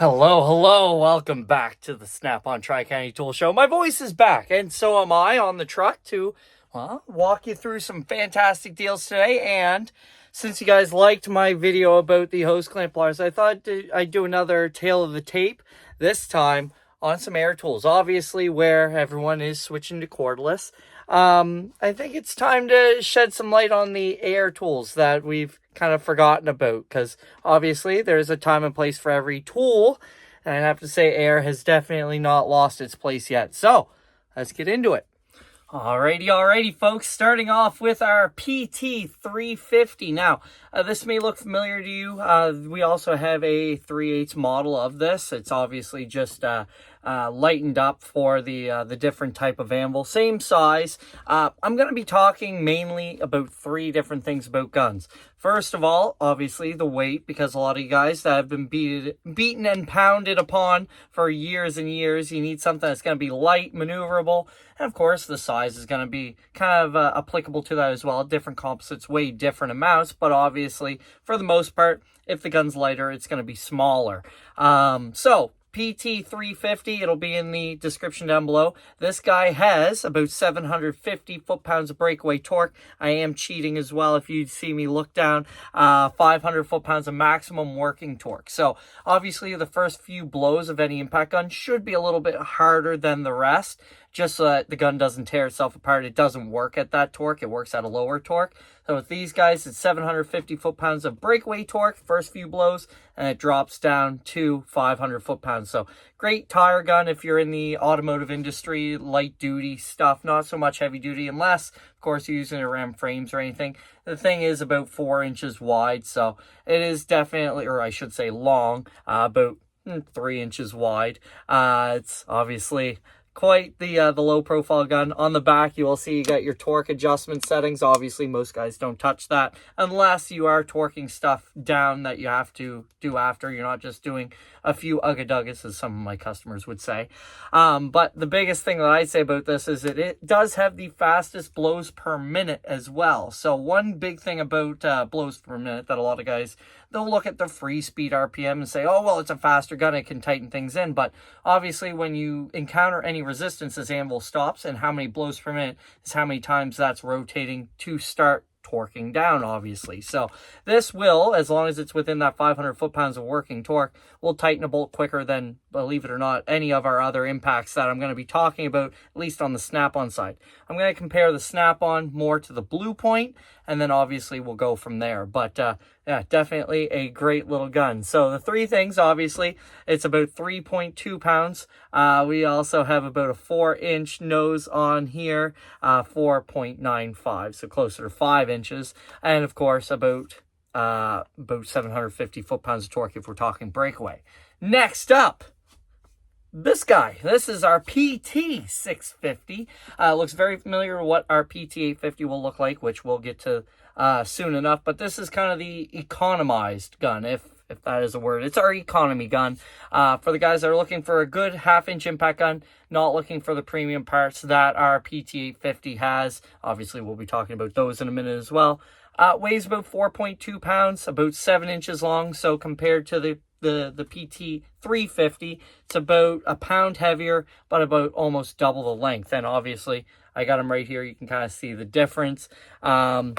Hello, welcome back to the Snap-on Tri-County Tool Show. My voice is back, and so am I on the truck to, walk you through some fantastic deals today. And since you guys liked my video about the hose clamp pliers, I thought I'd do another tale of the tape, this time on some air tools. Obviously, where everyone is switching to cordless, I think it's time to shed some light on the air tools that we've kind of forgotten about, because obviously there's a time and place for every tool, and I have to say air has definitely not lost its place yet. So let's get into it. Alrighty, folks. Starting off with our PT350. Now, this may look familiar to you. We also have a 3/8 model of this. It's obviously just lightened up for the different type of anvil. Same size. I'm going to be talking mainly about three different things about guns. First of all, obviously the weight, because a lot of you guys that have been beaten and pounded upon for years and years, you need something that's going to be light, maneuverable, and of course the size is going to be kind of applicable to that as well. Different composites weigh different amounts, but obviously for the most part, if the gun's lighter, it's going to be smaller. So PT350, it'll be in the description down below. This guy has about 750 foot-pounds of breakaway torque. I am cheating as well if you see me look down. 500 foot-pounds of maximum working torque. So obviously the first few blows of any impact gun should be a little bit harder than the rest, just so that the gun doesn't tear itself apart. It doesn't work at that torque. It works at a lower torque. So with these guys, it's 750 foot-pounds of breakaway torque, first few blows, and it drops down to 500 foot-pounds. So great tire gun if you're in the automotive industry, light duty stuff, not so much heavy duty, unless, of course, you're using it around frames or anything. The thing is about 4 inches wide, so it is definitely, or I should say long, about 3 inches wide. It's obviously quite the low profile gun. On the back, you will see you got your torque adjustment settings. Obviously, most guys don't touch that unless you are torquing stuff down that you have to do after. You're not just doing a few ugga-duggas, as some of my customers would say. But the biggest thing that I'd say about this is that it does have the fastest blows per minute as well. So one big thing about blows per minute that a lot of guys, they'll look at the free speed RPM and say, oh, well, it's a faster gun, it can tighten things in. But obviously, when you encounter any resistance, this anvil stops, and how many blows per minute is how many times that's rotating to start torquing down, obviously. So this will, as long as it's within that 500 foot-pounds of working torque, will tighten a bolt quicker than, believe it or not, any of our other impacts that I'm going to be talking about, at least on the Snap-on side. I'm going to compare the Snap-on more to the Blue Point, and then obviously we'll go from there. But yeah, definitely a great little gun. So the three things, obviously, it's about 3.2 pounds. We also have about a 4-inch nose on here, 4.95, so closer to 5 inches. And of course, about 750 foot-pounds of torque if we're talking breakaway. Next up, this guy. This is our PT650. Looks very familiar with what our PT850 will look like, which we'll get to soon enough. But this is kind of the economized gun, if that is a word. It's our economy gun. For the guys that are looking for a good half-inch impact gun, not looking for the premium parts that our PT850 has. Obviously, we'll be talking about those in a minute as well. Weighs about 4.2 pounds, about 7 inches long. So compared to the PT350, it's about a pound heavier, but about almost double the length. And obviously, I got them right here. You can kind of see the difference. When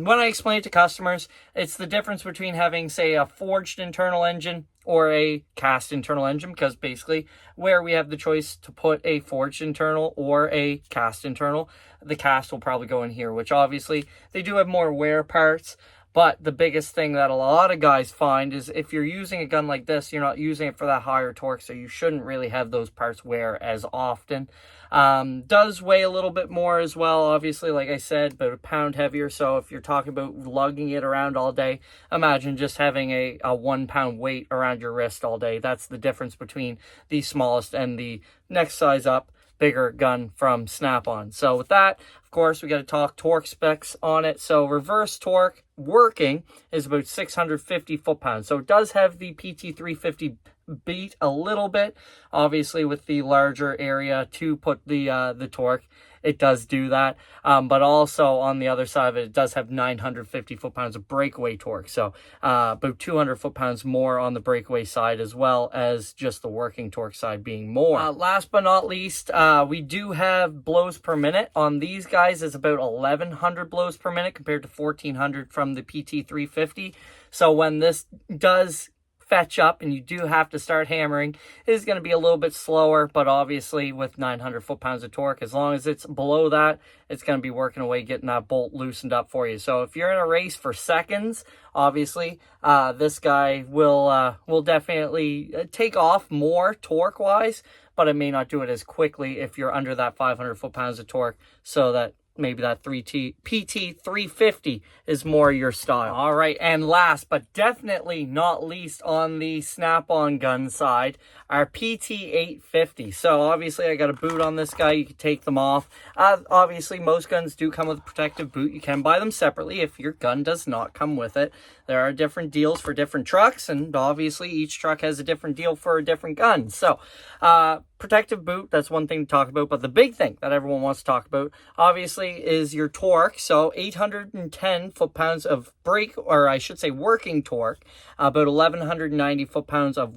I explain it to customers, it's the difference between having, say, a forged internal engine or a cast internal engine, because basically where we have the choice to put a forged internal or a cast internal, the cast will probably go in here, which obviously they do have more wear parts. But the biggest thing that a lot of guys find is if you're using a gun like this, you're not using it for that higher torque, so you shouldn't really have those parts wear as often. Does weigh a little bit more as well, obviously, like I said, about a pound heavier. So if you're talking about lugging it around all day, imagine just having a 1 pound weight around your wrist all day. That's the difference between the smallest and the next size up, bigger gun from Snap-on. So with that, of course, we got to talk torque specs on it. So reverse torque working is about 650 foot-pounds. So it does have the PT350 beat a little bit, obviously with the larger area to put the torque. it does do that. But also on the other side of it, it does have 950 foot-pounds of breakaway torque. So about 200 foot-pounds more on the breakaway side, as well as just the working torque side being more. Last but not least, we do have blows per minute. On these guys, it's about 1,100 blows per minute compared to 1,400 from the PT350. So when this does fetch up and you do have to start hammering, it is going to be a little bit slower, but obviously with 900 foot-pounds of torque, as long as it's below that, it's going to be working away getting that bolt loosened up for you. So if you're in a race for seconds, obviously this guy will definitely take off more torque wise, but it may not do it as quickly if you're under that 500 foot-pounds of torque, so that maybe that PT350 is more your style. All right, and last but definitely not least on the Snap-on gun side, our PT850. So obviously I got a boot on this guy. You can take them off. Obviously most guns do come with a protective boot. You can buy them separately if your gun does not come with it. There are different deals for different trucks, and obviously each truck has a different deal for a different gun. So protective boot, that's one thing to talk about, but the big thing that everyone wants to talk about obviously is your torque. So 810 foot-pounds of working torque, about 1,190 foot-pounds of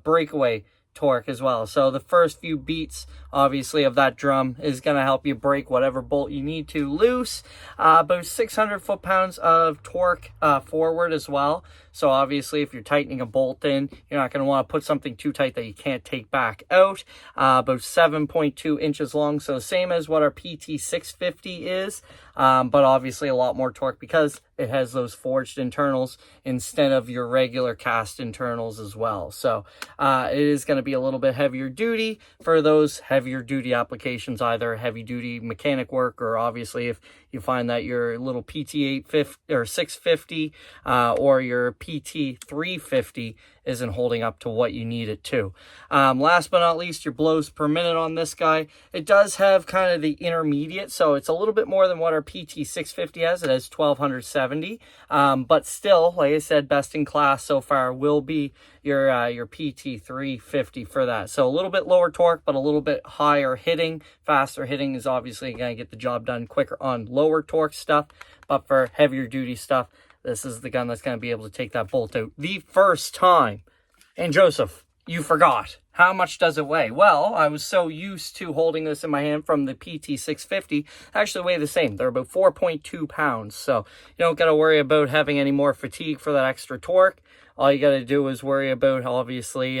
breakaway torque as well. So the first few beats obviously of that drum is going to help you break whatever bolt you need to loose. About 600 foot-pounds of torque forward as well. So obviously if you're tightening a bolt in, you're not going to want to put something too tight that you can't take back out. About 7.2 inches long, so same as what our PT650 is, but obviously a lot more torque because it has those forged internals instead of your regular cast internals as well. So it is going to be a little bit heavier duty for those heavier duty applications, either heavy duty mechanic work, or obviously if you find that your little PT850 or 650 or your PT350 isn't holding up to what you need it to. Last but not least, your blows per minute on this guy. It does have kind of the intermediate, so it's a little bit more than what our PT650 has. It has 1,270, but still, like I said, best in class so far will be your PT350 for that. So a little bit lower torque, but a little bit higher hitting. Faster hitting is obviously going to get the job done quicker on lower torque stuff, but for heavier duty stuff, this is the gun that's going to be able to take that bolt out the first time. And Joseph, you forgot. How much does it weigh? Well, I was so used to holding this in my hand from the PT650, actually weigh the same. They're about 4.2 pounds. So you don't got to worry about having any more fatigue for that extra torque. All you got to do is worry about, obviously,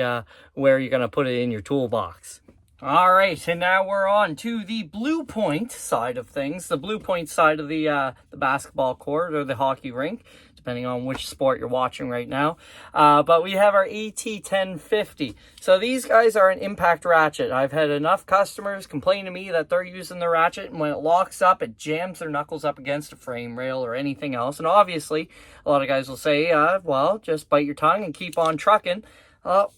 where you're going to put it in your toolbox. All right, and now we're on to the Blue Point side of things. The Blue Point side of the basketball court or the hockey rink, depending on which sport you're watching right now. But we have our AT1050. So these guys are an impact ratchet. I've had enough customers complain to me that they're using the ratchet, and when it locks up, it jams their knuckles up against a frame rail or anything else. And obviously, a lot of guys will say, well, just bite your tongue and keep on trucking.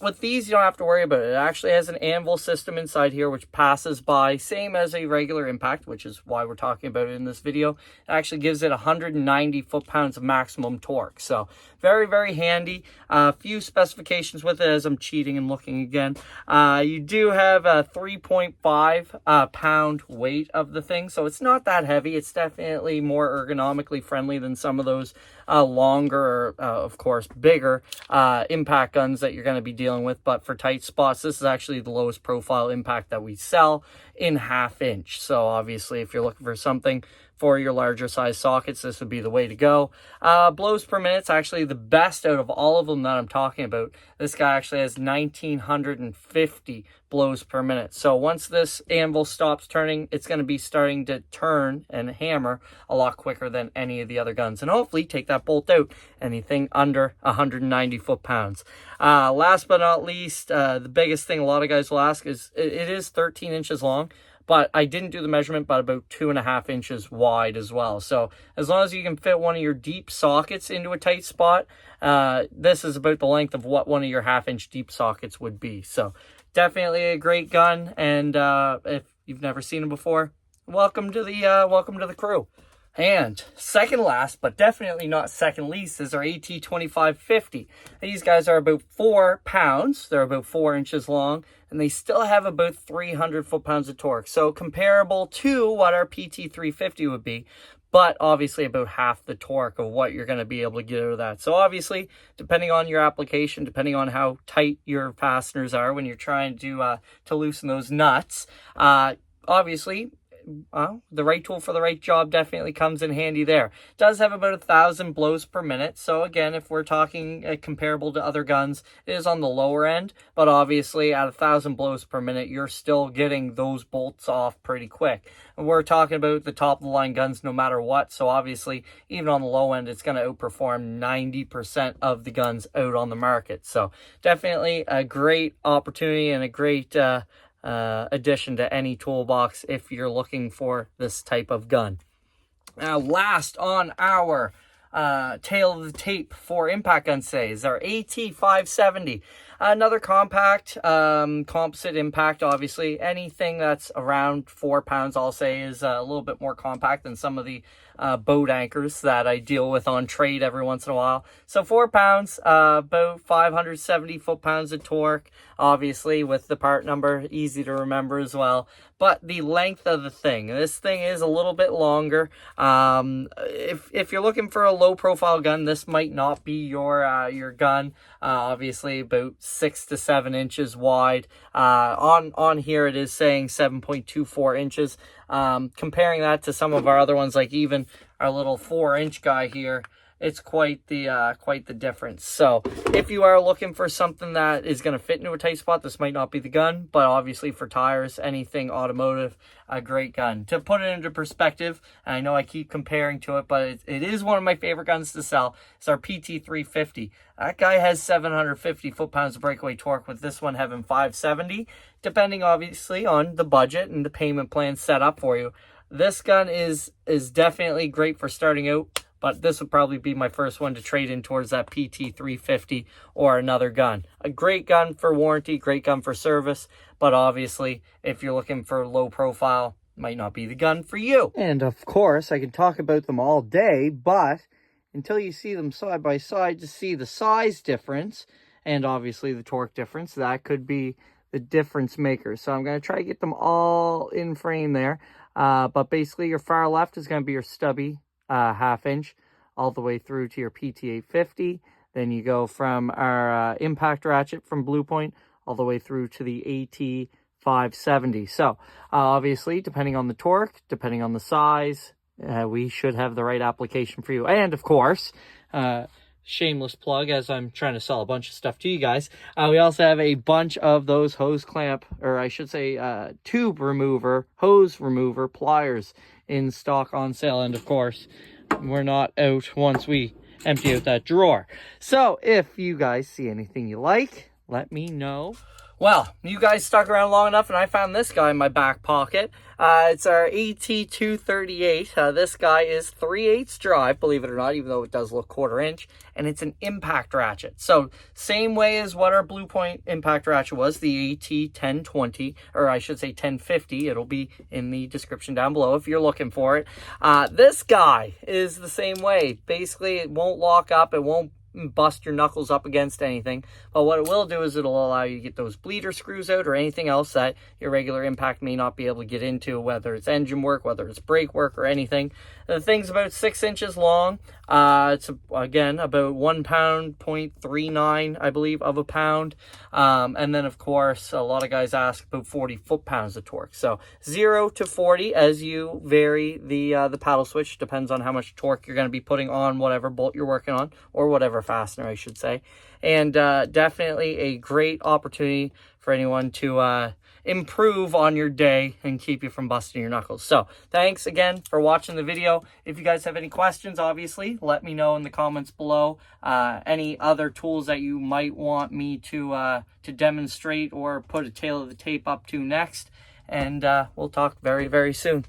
With these, you don't have to worry about it. It actually has an anvil system inside here, which passes by, same as a regular impact, which is why we're talking about it in this video. It actually gives it 190 foot-pounds of maximum torque. So very, very handy. A few specifications with it as I'm cheating and looking again. You do have a 3.5 pound weight of the thing, so it's not that heavy. It's definitely more ergonomically friendly than some of those longer, of course, bigger impact guns that you're going to be dealing with. But for tight spots, this is actually the lowest profile impact that we sell in 1/2 inch. So obviously, if you're looking for something for your larger size sockets, this would be the way to go. Blows per minute's actually the best out of all of them that I'm talking about. This guy actually has 1,950 blows per minute. So once this anvil stops turning, it's going to be starting to turn and hammer a lot quicker than any of the other guns, and hopefully take that bolt out anything under 190 foot-pounds. Last but not least, the biggest thing a lot of guys will ask is, it is 13 inches long, but I didn't do the measurement, but about 2.5 inches wide as well. So as long as you can fit one of your deep sockets into a tight spot, this is about the length of what one of your 1/2 inch deep sockets would be. So definitely a great gun, and if you've never seen them before, welcome to the crew. And second last, but definitely not second least, is our AT2550. These guys are about 4 pounds. They're about 4 inches long, and they still have about 300 foot-pounds of torque. So comparable to what our PT350 would be, but obviously about half the torque of what you're going to be able to get out of that. So obviously, depending on your application, depending on how tight your fasteners are when you're trying to loosen those nuts, obviously, the right tool for the right job definitely comes in handy there. It does have about 1,000 blows per minute. So again, if we're talking comparable to other guns, it is on the lower end. But obviously at 1,000 blows per minute, you're still getting those bolts off pretty quick. And we're talking about the top of the line guns no matter what. So obviously, even on the low end, it's going to outperform 90% of the guns out on the market. So definitely a great opportunity and a great addition to any toolbox if you're looking for this type of gun. Now, last on our tail of the tape for impact guns today is our AT570. Another compact, composite impact, obviously. Anything that's around 4 pounds, I'll say, is a little bit more compact than some of the boat anchors that I deal with on trade every once in a while. So 4 pounds, about 570 foot-pounds of torque, obviously, with the part number, easy to remember as well. But the length of the thing, this thing is a little bit longer. If you're looking for a low-profile gun, this might not be your gun. Obviously, about 6 to 7 inches wide. On here, it is saying 7.24 inches. Comparing that to some of our other ones, like even our little 4-inch guy here, it's quite the difference. So if you are looking for something that is going to fit into a tight spot, this might not be the gun, but obviously for tires, anything automotive, a great gun. To put it into perspective, and I know I keep comparing to it, but it is one of my favorite guns to sell. It's our PT350. That guy has 750 foot-pounds of breakaway torque, with this one having 570, depending obviously on the budget and the payment plan set up for you. This gun is definitely great for starting out, but this would probably be my first one to trade in towards that PT350 or another gun. A great gun for warranty, great gun for service, but obviously, if you're looking for low profile, might not be the gun for you. And of course, I can talk about them all day, but until you see them side by side to see the size difference, and obviously the torque difference, that could be the difference maker. So I'm going to try to get them all in frame there. But basically, your far left is going to be your stubby 1/2 inch all the way through to your PT850. Then you go from our impact ratchet from Blue Point all the way through to the AT570. So obviously, depending on the torque, depending on the size, we should have the right application for you. And of course, shameless plug, as I'm trying to sell a bunch of stuff to you guys, we also have a bunch of those hose clamp, or I should say tube remover, hose remover pliers in stock on sale. And of course, we're not out once we empty out that drawer. So if you guys see anything you like, let me know. Well, you guys stuck around long enough, and I found this guy in my back pocket. It's our AT238. This guy is 3/8 drive, believe it or not, even though it does look 1/4 inch, and it's an impact ratchet. So same way as what our Blue Point impact ratchet was, the AT1020, or I should say 1050. It'll be in the description down below if you're looking for it. This guy is the same way. Basically, it won't lock up. It won't bust your knuckles up against anything, but what it will do is it'll allow you to get those bleeder screws out or anything else that your regular impact may not be able to get into, whether it's engine work, whether it's brake work, or anything. The thing's about 6 inches long. It's again about 1 pound, 0.39, I believe, of a pound. And then of course, a lot of guys ask about 40 foot-pounds of torque. So 0 to 40 as you vary the paddle switch, depends on how much torque you're going to be putting on whatever bolt you're working on, or whatever fastener, I should say. And definitely a great opportunity for anyone to improve on your day and keep you from busting your knuckles. So thanks again for watching the video. If you guys have any questions, obviously, let me know in the comments below. Any other tools that you might want me to demonstrate or put a tail of the tape up to next. And we'll talk very, very soon.